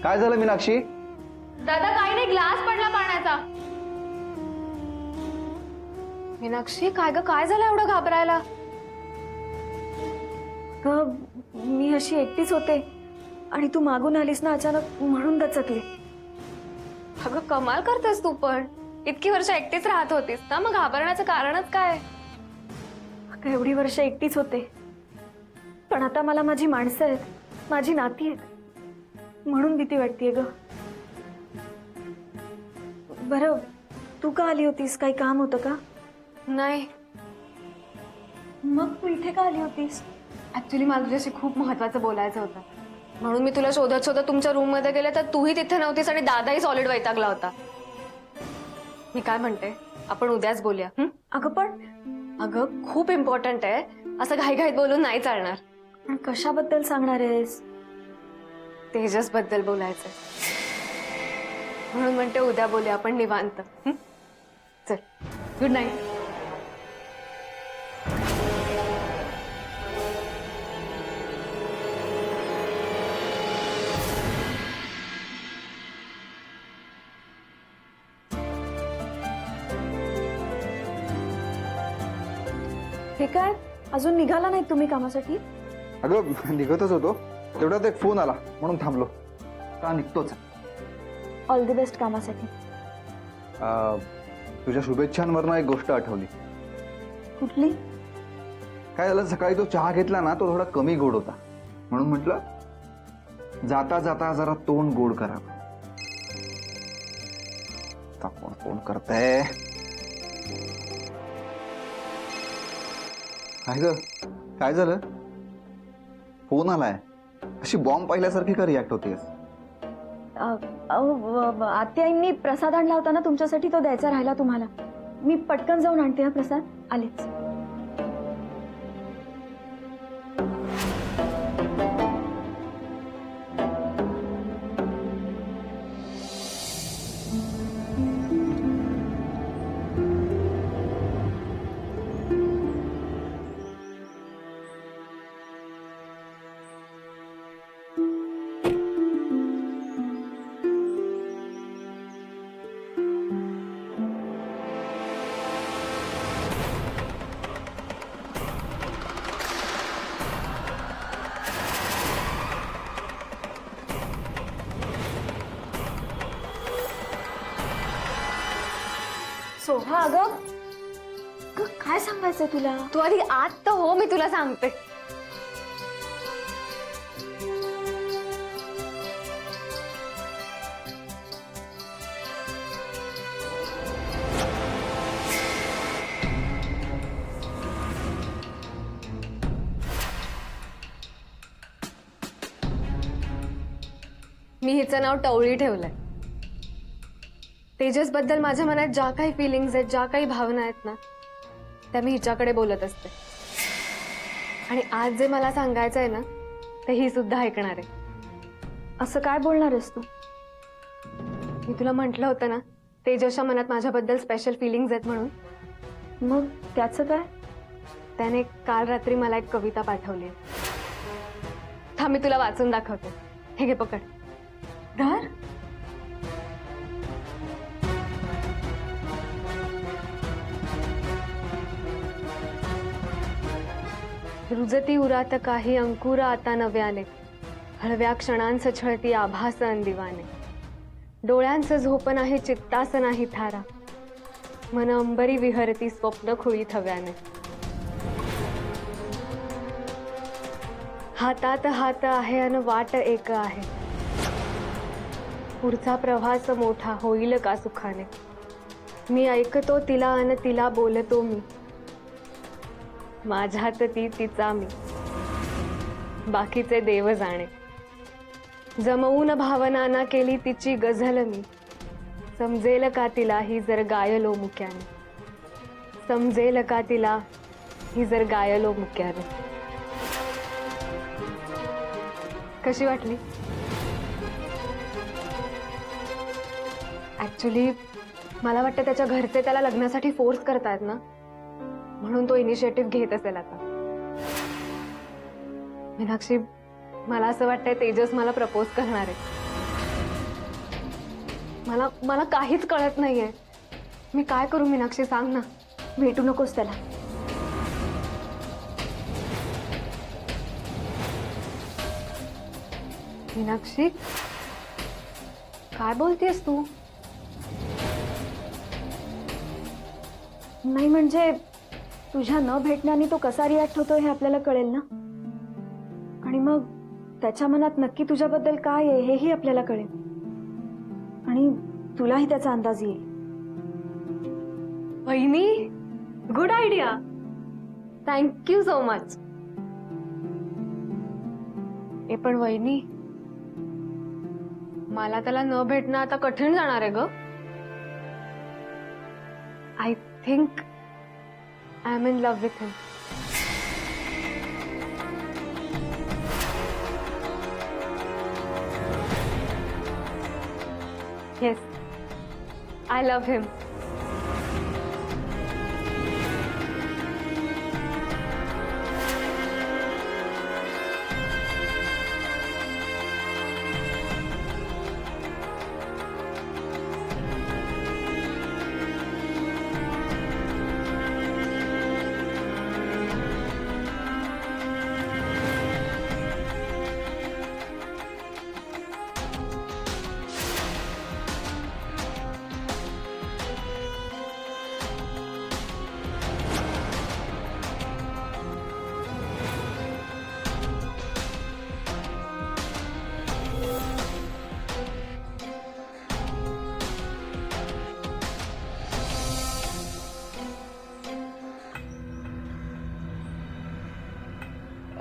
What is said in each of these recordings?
काय झालं मीनाक्षी? दादा काही नाही, ग्लास पडला पाण्याचा. मीनाक्षी काय ग, काय झालं एवढं घाबरायला? मी अशी एकटीच होते आणि तू मागून आलीस ना अचानक, म्हणून दचकले. अगं कमाल करतेस तू पण. इतकी वर्ष एकटीच राहत होतीस ना, मग घाबरण्याचं कारणच काय? अगं एवढी वर्ष एकटीच होते, पण आता मला माझी माणसं आहेत, माझी नाती आहेत, म्हणून भीती वाटतेय ग. बरं तू का आली होतीस? काही काम होतं का? नाही, मग तू इथे का आली होतीस? ऍक्च्युली मला तुझ्याशी खूप महत्वाचं बोलायचं होतं, म्हणून मी तुला शोधत शोधत तुमच्या रूम मध्ये गेले, तर तूही तिथे नव्हतीस आणि दादाही सॉलिड वैतागला होता. मी काय म्हणते, आपण उद्याच बोलूया. अगं खूप इम्पॉर्टंट आहे, असं घाईघाईत बोलून नाही चालणार. पण कशाबद्दल सांगणार आहेस? तेजस बद्दल बोलायचंय, म्हणून म्हणते उद्या बोलूया आपण निवांत. चल, गुड नाईट. हे काय, अजून निघाला नाही तुम्ही कामासाठी? अगं निघतच होतो, तेवढ्यात एक फोन आला म्हणून थांबलो. का निघतोच. ऑल दी बेस्ट कामासाठी. तुझ्या शुभेच्छांवरनं एक गोष्ट आठवली. कुठली? काय झालं, सकाळी तो चहा घेतला ना, तो थोडा कमी गोड होता, म्हणून म्हटलं जाता जाता जरा तोंड गोड करावं. कोण फोन करतंय? काय ग, काय झालं? फोन आलाय, अशी बॉम्ब पाहिल्यासारखी का रिॲक्ट होतेस? आत्याईंनी प्रसाद आणला होता ना तुमच्यासाठी, तो द्यायचा राहिला तुम्हाला. मी पटकन जाऊन आणते हा प्रसाद, आलेच. सोहा, अगं काय सांगायचंय तुला? तू आधी आत तर हो, मी तुला सांगते. मी हिचं नाव टवळी ठेवलंय. तेजस बद्दल माझ्या मनात ज्या काही फिलिंग्स आहेत, ज्या काही भावना आहेत ना, त्या मी हिच्याकडे बोलत असते. आणि आज जे मला सांगायचं आहे ना, ते ही सुद्धा ऐकणार आहे. असं काय बोलणार आहेस तू? मी तुला म्हटलं होतं ना, तेजसच्या मनात माझ्याबद्दल स्पेशल फिलिंग्स आहेत म्हणून. मग त्याचं काय? त्याने काल रात्री मला एक कविता पाठवली. थांब, मी तुला वाचून दाखवते. हे घे, पकड. धर. रुजती उरात काही अंकुर आता नव्याने, हळव्या क्षणांच छळती आभास अंदिवाने. डोळ्यांचं झोप नाही, चित्तास नाही थारा, मन अंबरी विहरती स्वप्न खुळीत हव्याने. हातात हात आहे अन वाट एक आहे, पुढचा प्रवास मोठा होईल का सुखाने. मी ऐकतो तिला अन तिला बोलतो मी, माझ्यात ती तिचा मी, बाकीचे देव जाणे. जमवून भावनाना केली तिची गझल मी, समजेल का तिला ही जर गायलो मुक्याने. समजेल का तिला ही जर गायलो मुक्याने. कशी वाटली? ऍक्च्युली मला वाटतं त्याच्या घरचे त्याला लग्नासाठी फोर्स करतायत ना, म्हणून तो इनिशिएटिव्ह घेत असेल आता. मीनाक्षी, मला असं वाटतंय तेजस मला प्रपोज करणार आहे. मला मला काहीच कळत नाहीये. मी काय करू मीनाक्षी, सांग ना. भेटू नकोस त्याला. मीनाक्षी, काय बोलतेस तू? नाही म्हणजे तुझ्या न भेटण्याने तो कसा रिॲक्ट होतो हे आपल्याला कळेल ना, आणि मग त्याच्या मनात नक्की तुझ्याबद्दल काय आहे हेही आपल्याला कळेल, आणि तुलाही त्याचा अंदाज येईल. वहिनी, good idea. Thank you so much. ए पण वहिनी, मला त्याला न भेटणं आता कठीण जाणार आहे ग. I think I am in love with him. Yes, I love him.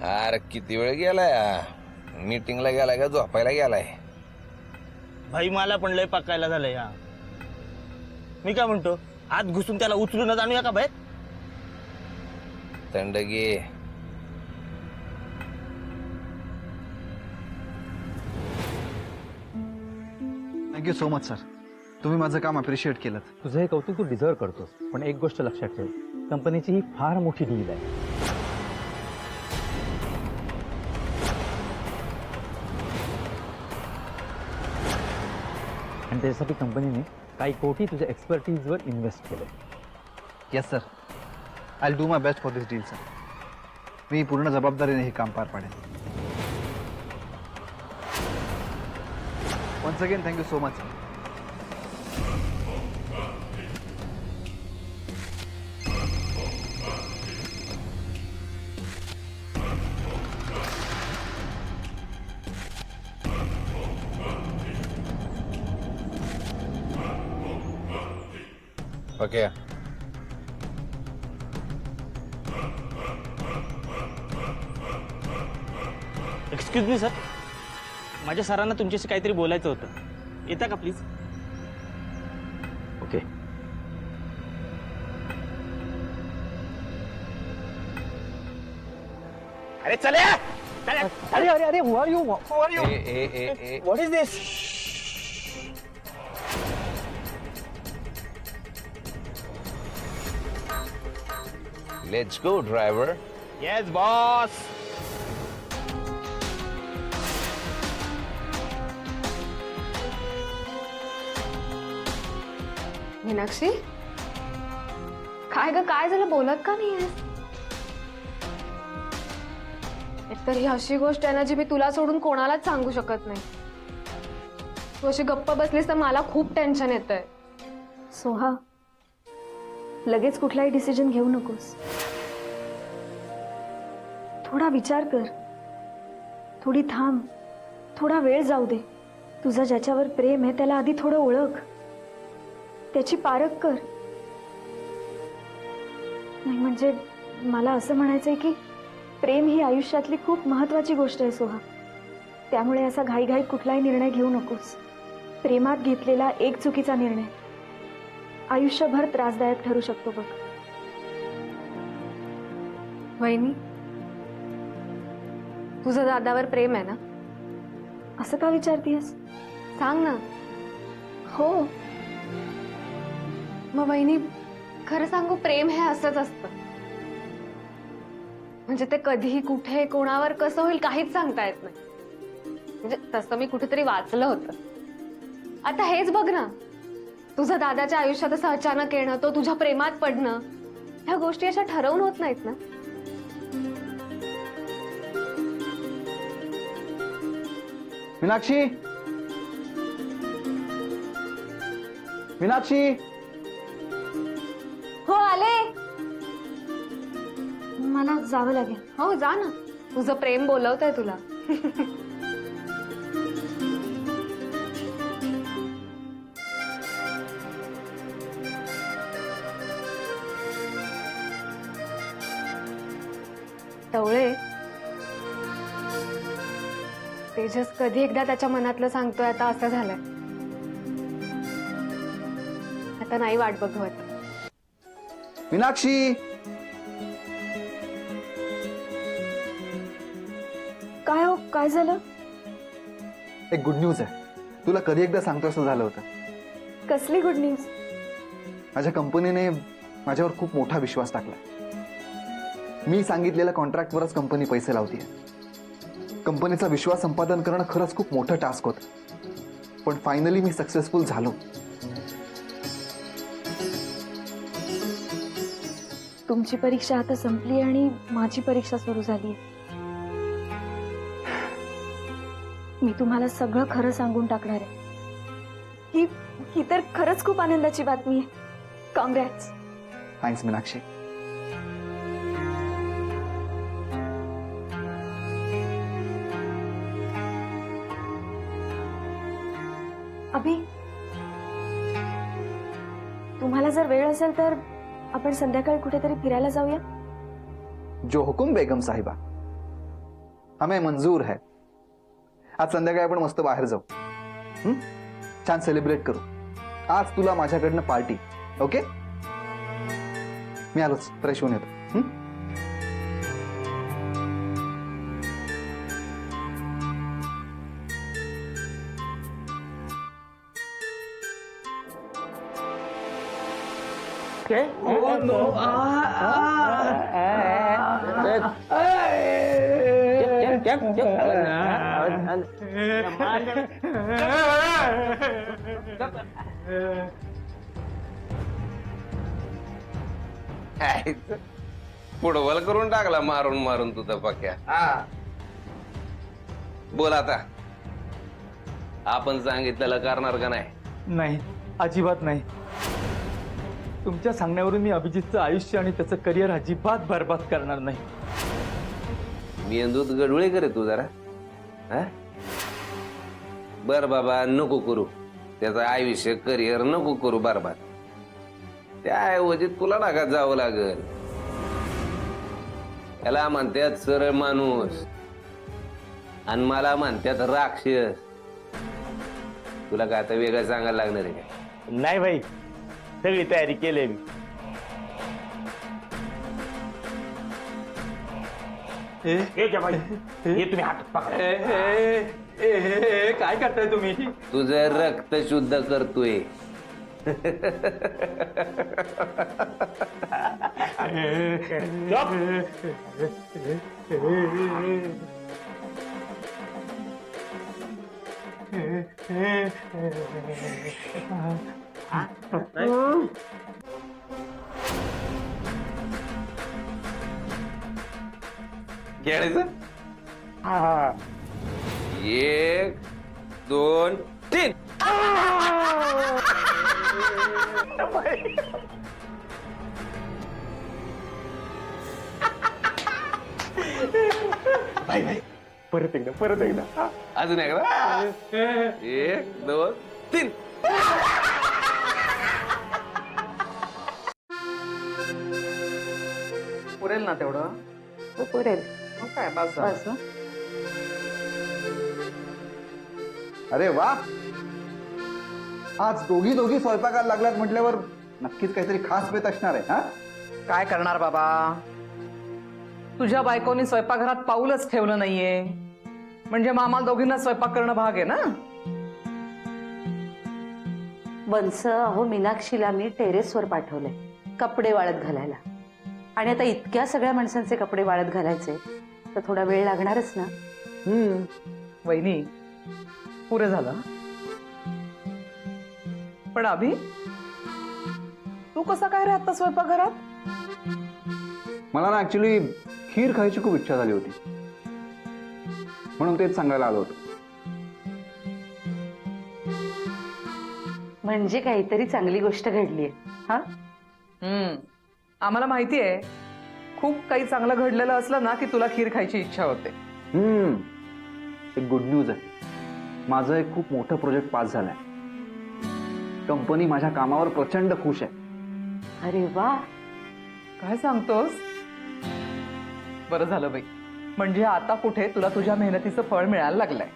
अरे किती वेळ गेलाय, मीटिंगला गेलाय का झोपायला गेलाय? भाई मला पण लय पकायला झालंय. हा मी काय म्हणतो, आत घुसून त्याला उचलूनच आणूया का बाहेर? थंड घे. Thank you so much sir. तुम्ही माझं काम अप्रिशिएट केलं. तुझं हे कौतुक तू डिझर्व करतोस, पण एक गोष्ट लक्षात ठेव, कंपनीची ही फार मोठी डील आहे. आणि त्याच्यासाठी कंपनीने काही कोटी तुझ्या एक्सपर्टीजवर इन्व्हेस्ट केले. Yes sir, I do my best for this deal sir. मी पूर्ण जबाबदारीने हे काम पार पाडेन. Once again thank you so much. Okay. Excuse me sir, माझ्या सरांना तुमच्याशी काहीतरी बोलायचं होतं. येता का प्लीज? ओके. अरे चले. अरे अरे अरे, who are you? Who are you? A what is this? Let's go driver. Yes boss. Meenakshi, काय ग, काय झालं? बोलत का नाही? एकतर ही अशी गोष्ट आहे ना जी मी तुला सोडून कोणालाच सांगू शकत नाही. तू अशी गप्प बसलीस तर मला खूप टेन्शन येतंय. सोहा, लगेच कुठलाही डिसिजन घेऊ नकोस. थोडा विचार कर, थोडी थांब, थोडा वेळ जाऊ दे. तुझं ज्याच्यावर प्रेम आहे त्याला आधी थोडं ओळख, त्याची पारख कर. नाही म्हणजे मला असं म्हणायचंय की प्रेम ही आयुष्यातली खूप महत्वाची गोष्ट आहे सोहा. त्यामुळे असा घाईघाईत कुठलाही निर्णय घेऊ नकोस. प्रेमात घेतलेला एक चुकीचा निर्णय आयुष्यभर त्रासदायक ठरू शकतो बघ. वहिनी, तुझं दादावर प्रेम आहे ना? असं का विचारतीयस? सांग ना. हो. मग वहिनी, खरं सांगू, प्रेम हे असंच असतं. म्हणजे ते कधी, कुठे, कोणावर कसं होईल काहीच सांगता येत नाही. म्हणजे तसं मी कुठेतरी वाचलं होतं. आता हेच बघ ना, तुझं दादाच्या आयुष्यात असं अचानक येणं, तो तुझ्या प्रेमात पडणं, ह्या गोष्टी अशा ठरवून होत नाहीत ना. मीनाक्षी, मीनाक्षी, हो आले. मला जावं लागेल. हो जा ना, तुझं प्रेम बोलवतंय तुला. टवळे, तेजस कधी एकदा त्याच्या मनातलं सांगतोय, आता असं झालंय. आता नाही वाट बघवत. मीनाक्षी, काय हो, काय झालं? एक गुड न्यूज आहे. तुला कधी एकदा सांगतो असं झालं होतं. कसली गुड न्यूज? माझ्या कंपनीने माझ्यावर खूप मोठा विश्वास टाकला. मी सांगितलेल्या कॉन्ट्रॅक्टवरच कंपनी पैसे लावतीये. कंपनीचा विश्वास संपादन करणं खरंच खूप मोठं टास्क होतं, पण फायनली मी सक्सेसफुल झालो. तुमची परीक्षा आता संपली आणि माझी परीक्षा सुरू झाली. मी तुम्हाला सगळं खरं सांगून टाकणार आहे. ही तर खरंच खूप आनंदाची बातमी आहे. कॉंग्रॅट्स. थँक्स मीनाक्षी. अभि, तुम्हाला जर वेळ असेल तर आपण संध्याकाळी कुठेतरी फिरायला जाऊया. जो हुकुम बेगम साहिबा, हमें मंजूर है. आज संध्याकाळी आपण मस्त बाहेर जाऊ. छान सेलिब्रेट करू. आज तुला माझ्याकडनं पार्टी. ओके, मी आलोच, फ्रेश होऊन येतो. फुटबॉल करून टाकला मारून मारून तुझा पक्या. बोल आता, आपण सांगितलेलं करणार का नाही? नाही, अजिबात नाही. तुमच्या सांगण्यावरून मी अभिजितचं आयुष्य आणि त्याचं करिअर अजिबात बरबाद करणार नाही. मेंदूत गडुळे करे तू जरा. बर बाबा, नको करू त्याचं आयुष्य, करिअर नको करू बरबाद. त्याऐवजी तुला नाका जावं लागल. याला म्हणतात सरळ माणूस आणि मला म्हणतात राक्षस. तुला काय आता वेगळं सांगायला लागणार आहे का? नाही भाई, सगळी तयारी केली मी. हे तुम्ही हात पकडा. काय करताय तुम्ही? तुझं रक्त शुद्ध करतोय. खेळायचं? 1 2 3. परत एकदा. अजून एकदा. 1 2 3. पुरेल ना तेवढं? पुरेल. मग काय, बस झालं. अरे वा, आज दोघी स्वयंपाकाला लागलात म्हटल्यावर नक्कीच काहीतरी खास बेत असणार आहे. हा, काय करणार बाबा, तुझ्या बायकोनी स्वयंपाकघरात पाऊलच ठेवलं नाहीये, म्हणजे मग आम्हाला दोघींना स्वयंपाक करणं भाग आहे ना. वंस, अहो मीनाक्षीला मी टेरेसवर पाठवलंय कपडे वाळत घालायला. आणि आता इतक्या सगळ्या माणसांचे कपडे वाळत घालायचे तर थोडा वेळ लागणारच ना. वहिनी, पुरे झालं. पण अभि, तू कसा काय रे आता स्वयंपाकघरात? मला ना ऍक्च्युली खीर खायची खूप इच्छा झाली होती, म्हणून तेच सांगायला आलो होतो. म्हणजे काहीतरी चांगली गोष्ट घडलीये हा. आम्हाला माहिती आहे, खूप काही चांगलं घडलेलं असलं ना की तुला खीर खायची इच्छा होते. एक गुड न्यूज आहे. माझं एक खूप मोठं प्रोजेक्ट पास झालाय. कंपनी माझ्या कामावर प्रचंड खुश आहे. अरे वा, काय सांगतोस? बरं झालं बाई, म्हणजे आता कुठे तुला तुझ्या मेहनतीचं फळ मिळायला लागलंय.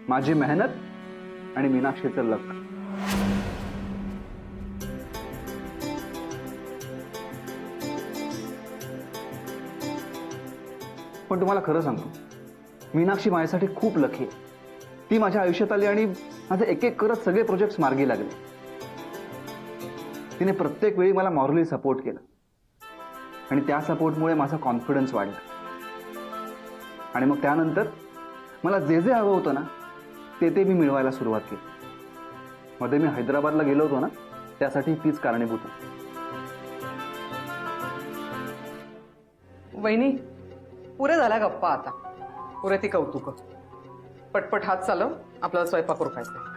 माझी मेहनत आणि मीनाक्षीचं लक. पण तुम्हाला खरं सांगतो, मीनाक्षी माझ्यासाठी खूप लकी आहे. ती माझ्या आयुष्यात आली आणि माझे एक एक करत सगळे प्रोजेक्ट्स मार्गी लागले. तिने प्रत्येक वेळी मला मॉरली सपोर्ट केला आणि त्या सपोर्टमुळे माझा कॉन्फिडन्स वाढला. आणि मग त्यानंतर मला जे जे हवं होतं ना ते मी मिळवायला सुरुवात केली. मध्ये मी हैदराबादला गेलो होतो ना, त्यासाठी तीच कारणीभूत होती. वहिनी, पुरे झाल्या गप्पा आता. पुरे ती कौतुक. पटपट हात चालव, आपल्याला स्वयंपाक उरकायचा.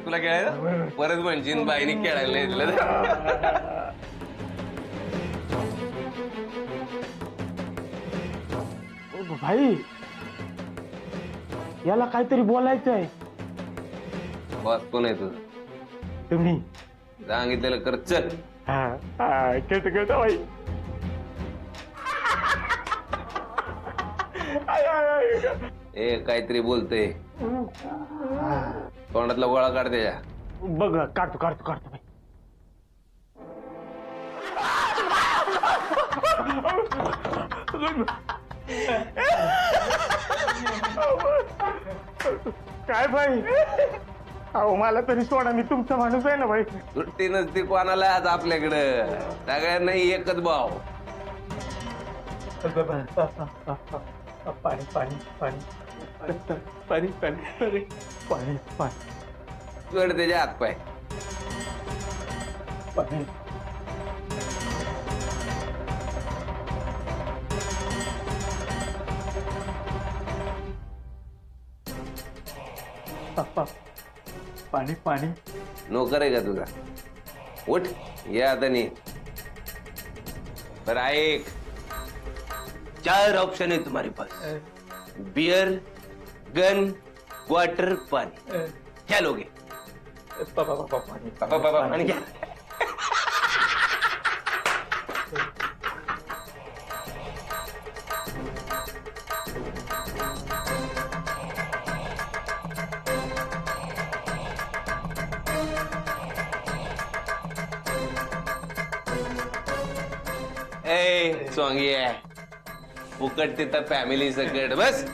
तुला खेळायचं परत म्हणशील बाईने खेळायला येतलं. भाई, याला काहीतरी बोलायचं आहे. बॉस कोण आहे तुझं? तुम्ही सांगितलेलं कर, चल. कळत भाई. ए काहीतरी बोलते, तोंडातला गोळा काढ त्याच्या. बघ, काढतो भाई. काय भाई? अहो मला तरी सोडा, मी तुमचा माणूस आहे ना भाई. सुट्टी नसती कोणाला आज आपल्याकडं, सगळ्यांना एकच भाव. पाणी पाणी पाणी पाणी पाणी पाणी पाणी चढ त्याच्या हातपाय. पाणी. पाणी पाणी. नोकर आहे का तुझा? उठ, या आता नी. बरं ऐक, 4 ऑप्शन है तुम्हारे पास. बियर, गन, क्वार्टर, पानी. क्या लोगे? पानी क्या? ए सोंगी आहे, फुकट तिथं फॅमिली सकट बस.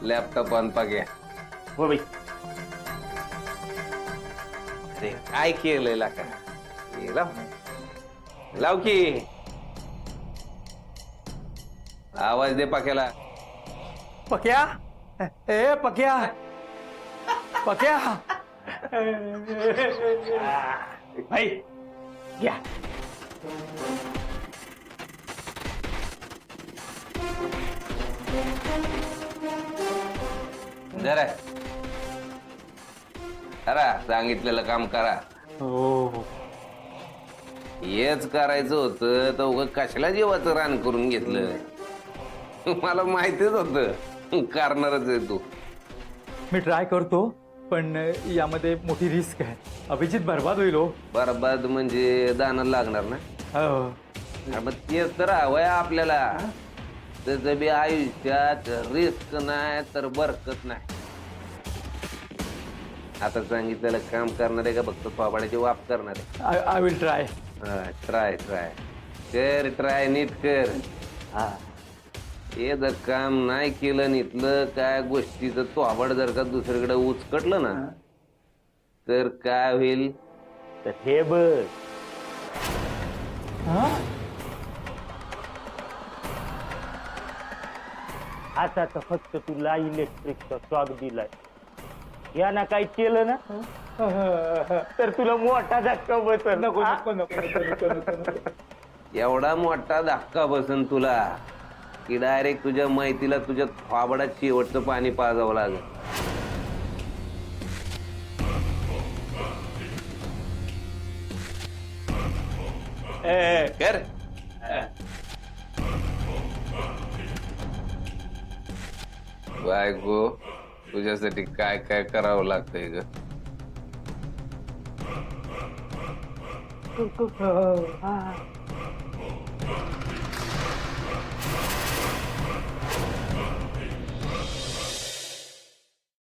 Laptop on पाग्या. हो भाई. अरे काय केलंय का? लाव की आवाज दे पाक्याला. पक्या, ए पक्या, पक्या. भाई घ्या. जरा सांगितलेलं काम करा. हो, हेच करायचं होतं तर उगाच कशाला जीवाचं रान करून घेतलं. मला माहितीच होतं करणारच आहे तू. मी ट्राय करतो, पण यामध्ये मोठी रिस्क आहे. अभिजित बर्बाद होईल हो. बरबाद म्हणजे दाना लागणार ना. हो. अरे मग तेच तर हवंय आपल्याला. त्याचं बी आयुष्यात रिस्क नाही तर बरकत नाही. आता सांगितलेलं काम करणार आहे का फक्त पापडाची वाप करणार आहे? I will try. ट्राय कर, नीट कर. हा हे जर काम नाही केलं न इथलं काय गोष्टीचं तो आवड जर का दुसरीकडे उचकटलं ना तर काय होईल. तर हे बघ आता तर फक्त तुला इलेक्ट्रिकचा शॉक दिलाय, यानं काही केलं ना तर तुला मोठा धक्का बसल. एवढा मोठा धक्का बसन तुला की डायरेक्ट तुझ्या माहितीला तुझ्या थोबाडात शेवटचं पाणी पाजावं लागेल. कर बायको, तुझ्यासाठी काय काय करावं लागतंय ग.